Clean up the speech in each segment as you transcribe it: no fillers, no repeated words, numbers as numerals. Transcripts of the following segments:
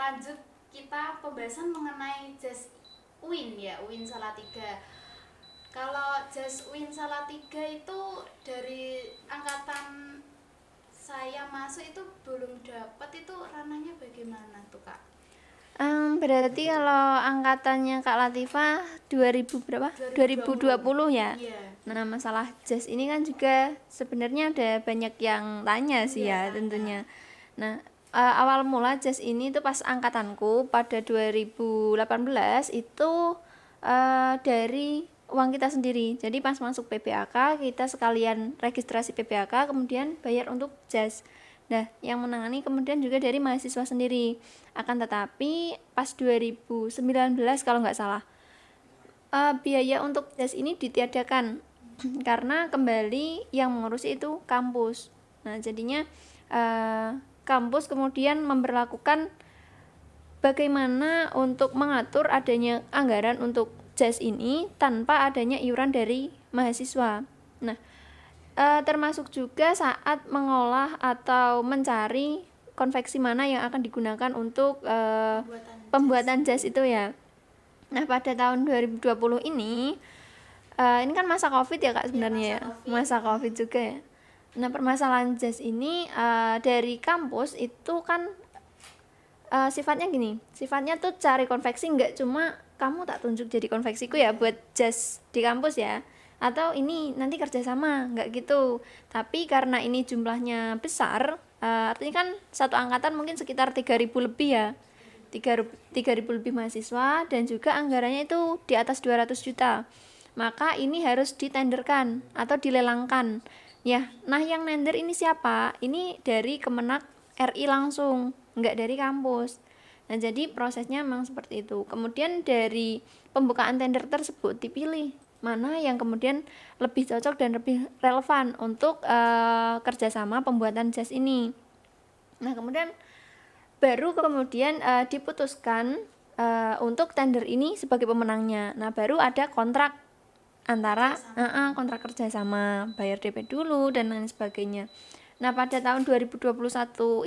lanjut kita pembahasan mengenai jas UIN ya, UIN Salatiga. Kalau jas UIN Salatiga itu dari angkatan saya masuk itu belum dapat, itu ranahnya bagaimana tuh Kak? Berarti kalau angkatannya Kak Latifah 2000 berapa? 2020 ya? Iya. Nah, masalah jas ini kan juga sebenarnya ada banyak yang tanya sih ya, Tanya. tentunya. Nah, awal mula jas ini tuh pas angkatanku pada 2018 itu dari uang kita sendiri. Jadi pas masuk PPAK kita sekalian registrasi PPAK kemudian bayar untuk jas. Nah, yang menangani kemudian juga dari mahasiswa sendiri. Akan tetapi pas 2019 kalau nggak salah, biaya untuk jas ini ditiadakan karena kembali yang mengurusi itu kampus. Nah, jadinya kampus kemudian memberlakukan bagaimana untuk mengatur adanya anggaran untuk jas ini tanpa adanya iuran dari mahasiswa. Nah, termasuk juga saat mengolah atau mencari konveksi mana yang akan digunakan untuk pembuatan jas itu ya. Nah, pada tahun 2020 ini kan masa Covid ya Kak sebenarnya ya. Masa Covid juga ya. Nah, permasalahan jas ini dari kampus itu kan sifatnya gini. Sifatnya tuh cari konveksi, nggak cuma kamu tak tunjuk jadi konveksiku ya buat jas di kampus ya, atau ini nanti kerjasama, nggak gitu. Tapi karena ini jumlahnya besar, artinya kan satu angkatan mungkin sekitar 3.000 lebih ya, 3.000 lebih mahasiswa dan juga anggarannya itu di atas 200 juta, maka ini harus ditenderkan atau dilelangkan ya. Nah, yang nender ini siapa? Ini dari Kemenak RI langsung, nggak dari kampus. Nah, jadi prosesnya memang seperti itu. Kemudian dari pembukaan tender tersebut dipilih mana yang kemudian lebih cocok dan lebih relevan untuk kerjasama pembuatan jas ini. Nah, kemudian baru kemudian diputuskan untuk tender ini sebagai pemenangnya. Nah, baru ada kontrak antara kontrak kerjasama, bayar DP dulu dan lain sebagainya. Nah, pada tahun 2021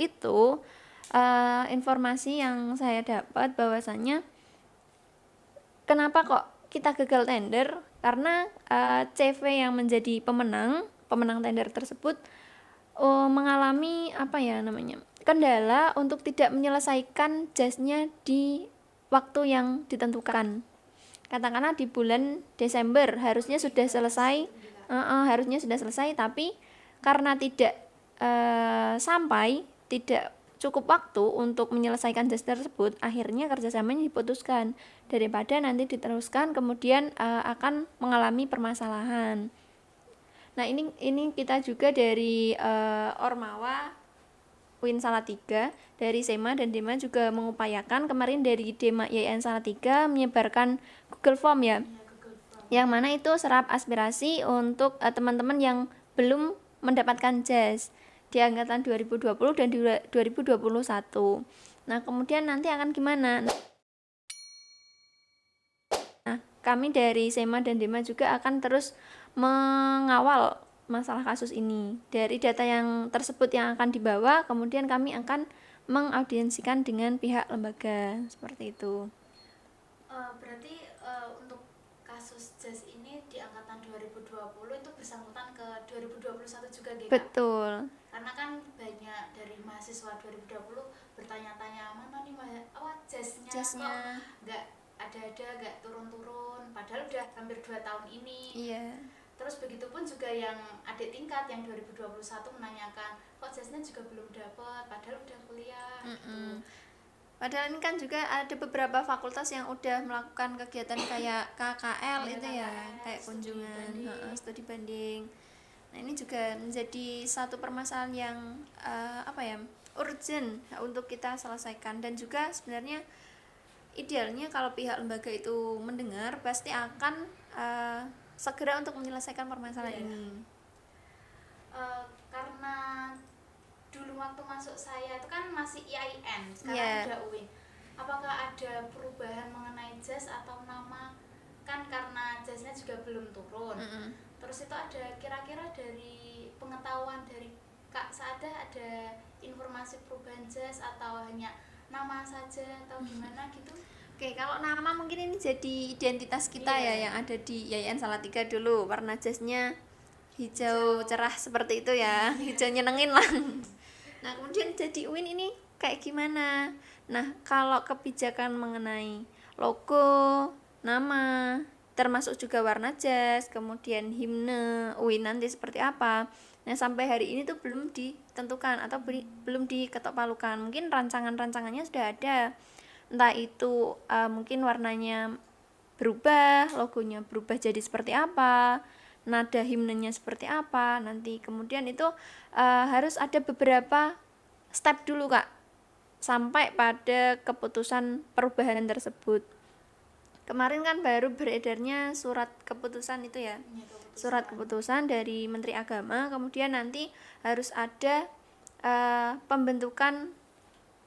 itu informasi yang saya dapat bahwasannya kenapa kok kita gagal tender, karena CV yang menjadi pemenang tender tersebut mengalami kendala untuk tidak menyelesaikan jasnya di waktu yang ditentukan. Katakanlah di bulan Desember harusnya sudah selesai, tapi karena tidak tidak cukup waktu untuk menyelesaikan jas tersebut, akhirnya kerjasamanya diputuskan daripada nanti diteruskan kemudian akan mengalami permasalahan. Nah, ini kita juga dari Ormawa UIN Salatiga, dari SEMA dan DEMA juga mengupayakan kemarin dari DEMA IAIN Salatiga menyebarkan Google Form ya, yang mana itu serap aspirasi untuk teman-teman yang belum mendapatkan jas di angkatan 2020 dan 2021. Nah, kemudian nanti akan gimana? Nah, kami dari SEMA dan DEMA juga akan terus mengawal masalah kasus ini. Dari data yang tersebut yang akan dibawa, kemudian kami akan mengaudiensikan dengan pihak lembaga, seperti itu. Berarti untuk kasus jas ini di angkatan 2020 itu bersangkutan ke 2021 juga gitu? Betul. Karena kan banyak dari mahasiswa 2020 bertanya-tanya, mana nih jasnya kok nggak ada-ada, nggak turun-turun, padahal udah hampir 2 tahun ini. Iya. Terus begitupun juga yang adik tingkat yang 2021 menanyakan, kok jasnya juga belum dapat, padahal udah kuliah gitu. Padahal ini kan juga ada beberapa fakultas yang udah melakukan kegiatan kayak KKL itu ya, kayak kunjungan, studi banding. Nah, ini juga menjadi satu permasalahan yang urgent untuk kita selesaikan, dan juga sebenarnya idealnya kalau pihak lembaga itu mendengar pasti akan segera untuk menyelesaikan permasalahan ini. Karena dulu waktu masuk saya itu kan masih IAIN, sekarang udah UIN. Apakah ada perubahan mengenai jas atau nama? Kan karena jasnya juga belum turun. Terus itu ada kira-kira dari pengetahuan dari Kak Saada, ada informasi perubahan jas atau hanya nama saja atau gimana gitu? Oke, kalau nama mungkin ini jadi identitas kita Iya. ya yang ada di Yayan Salatiga dulu. Warna jasnya hijau cerah seperti itu ya, hijau nyenengin lah. Nah, kemudian jadi UIN ini kayak gimana? Nah, kalau kebijakan mengenai logo, nama, termasuk juga warna jas, kemudian himne UIN nanti seperti apa. Nah, sampai hari ini tuh belum ditentukan atau belum diketok palukan. Mungkin rancangan-rancangannya sudah ada. Entah itu mungkin warnanya berubah, logonya berubah jadi seperti apa, nada himnenya seperti apa. Nanti kemudian itu harus ada beberapa step dulu Kak, sampai pada keputusan perubahan tersebut. Kemarin kan baru beredarnya surat keputusan itu ya, surat keputusan dari Menteri Agama. Kemudian nanti harus ada pembentukan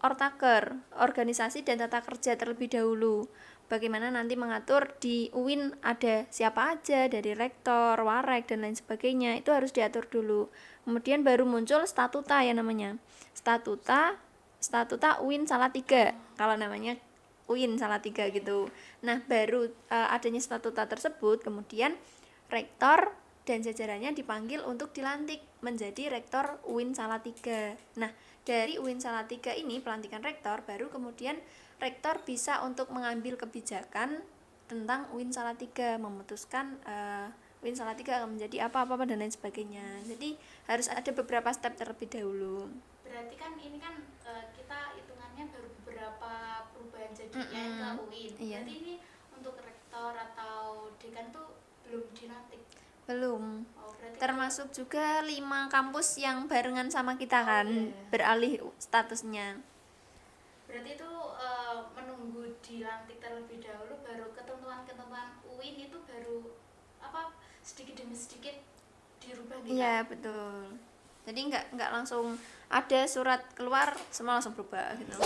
Ortaker, organisasi dan tata kerja terlebih dahulu. Bagaimana nanti mengatur di UIN ada siapa aja, dari rektor, warek dan lain sebagainya, itu harus diatur dulu. Kemudian baru muncul statuta ya namanya, statuta UIN Salatiga, kalau namanya UIN Salatiga gitu. Nah, baru adanya statuta tersebut, kemudian rektor dan jajarannya dipanggil untuk dilantik menjadi rektor UIN Salatiga. Nah, dari UIN Salatiga ini pelantikan rektor, baru kemudian rektor bisa untuk mengambil kebijakan tentang UIN Salatiga, memutuskan UIN Salatiga akan menjadi apa-apa dan lain sebagainya. Jadi harus ada beberapa step terlebih dahulu. Berarti kan ini kan kita hitungannya baru beberapa perubahan jadinya ke UIN. Iya. Berarti ini untuk rektor atau dekan tuh belum dilantik. Belum. Berarti Termasuk juga 5 kampus yang barengan sama kita kan, beralih statusnya. Berarti itu menunggu dilantik terlebih dahulu, baru ketentuan-ketentuan UIN itu baru sedikit demi sedikit dirubah gitu. Iya, betul. Jadi nggak langsung ada surat keluar semua langsung berubah gitu.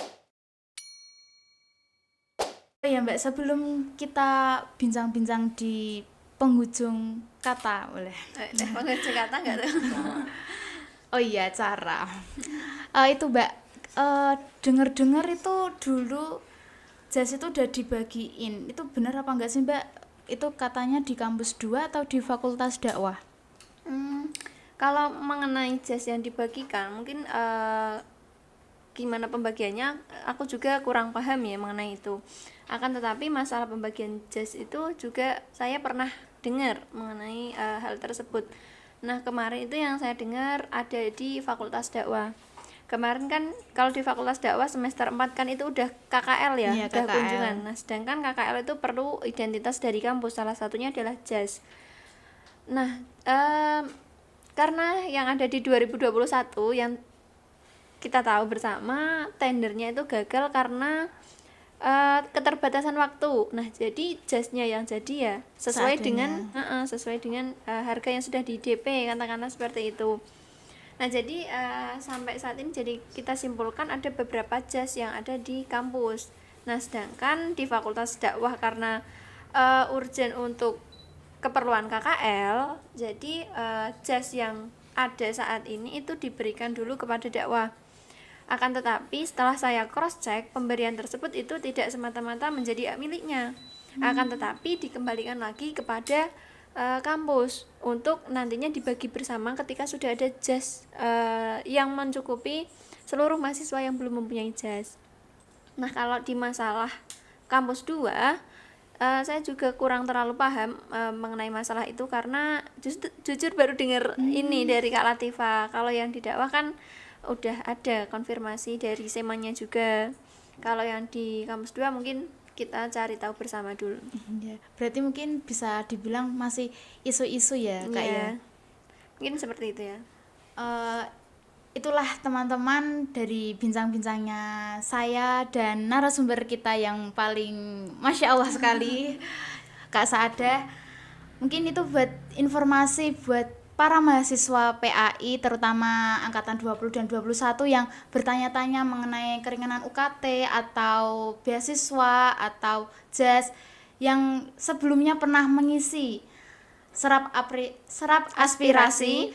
Ya Mbak, sebelum kita bincang-bincang di penghujung kata, boleh? Penghujung kata nggak tuh? Oh iya, cara. Itu Mbak, dengar-dengar itu dulu jas itu udah dibagiin. Itu benar apa enggak sih Mbak? Itu katanya di kampus 2 atau di fakultas dakwah? Kalau mengenai jas yang dibagikan, mungkin gimana pembagiannya, aku juga kurang paham ya mengenai itu. Akan tetapi masalah pembagian jas itu juga saya pernah dengar mengenai hal tersebut. Nah, kemarin itu yang saya dengar ada di fakultas dakwah. Kemarin kan kalau di fakultas dakwah semester 4 kan itu udah KKL ya, Iya, udah KKL. kunjungan. Nah, sedangkan KKL itu perlu identitas dari kampus, salah satunya adalah jas. Nah, karena yang ada di 2021 yang kita tahu bersama, tendernya itu gagal karena keterbatasan waktu. Nah, jadi jasnya yang jadi ya sesuai dengan harga yang sudah di DP, katakanlah seperti itu. Nah, jadi sampai saat ini jadi kita simpulkan ada beberapa jas yang ada di kampus. Nah, sedangkan di fakultas dakwah karena urgent untuk keperluan KKL, jadi jas yang ada saat ini itu diberikan dulu kepada dakwah. Akan tetapi setelah saya cross check, pemberian tersebut itu tidak semata-mata menjadi hak miliknya. Akan tetapi dikembalikan lagi kepada kampus untuk nantinya dibagi bersama ketika sudah ada jas yang mencukupi seluruh mahasiswa yang belum mempunyai jas. Nah, kalau di masalah kampus 2, saya juga kurang terlalu paham mengenai masalah itu karena jujur baru dengar ini dari Kak Latifah. Kalau yang di dakwah kan udah ada konfirmasi dari semanya juga. Kalau yang di kampus 2 mungkin kita cari tahu bersama dulu. Ya, berarti mungkin bisa dibilang masih isu-isu ya Kak ya. Mungkin seperti itu ya. Itulah teman-teman dari bincang-bincangnya saya dan narasumber kita yang paling Masya Allah sekali, Kak Saadah. Mungkin itu buat informasi buat para mahasiswa PAI terutama angkatan 20 dan 21 yang bertanya-tanya mengenai keringanan UKT atau beasiswa atau jas yang sebelumnya pernah mengisi serap aspirasi.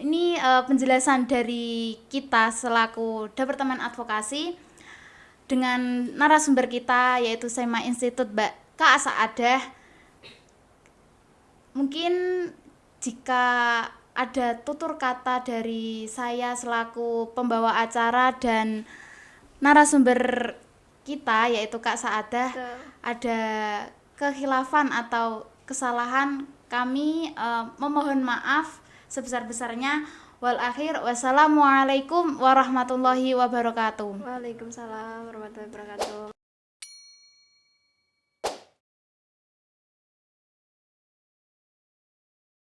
Ini penjelasan dari kita selaku Departemen Advokasi dengan narasumber kita yaitu SEMA Institute Mbak Kak Saadah. Mungkin jika ada tutur kata dari saya selaku pembawa acara dan narasumber kita yaitu Kak Saadah ada kekhilafan atau kesalahan, kami memohon maaf sebesar-besarnya. Wal akhir, wassalamualaikum warahmatullahi wabarakatuh. Waalaikumsalam warahmatullahi wabarakatuh.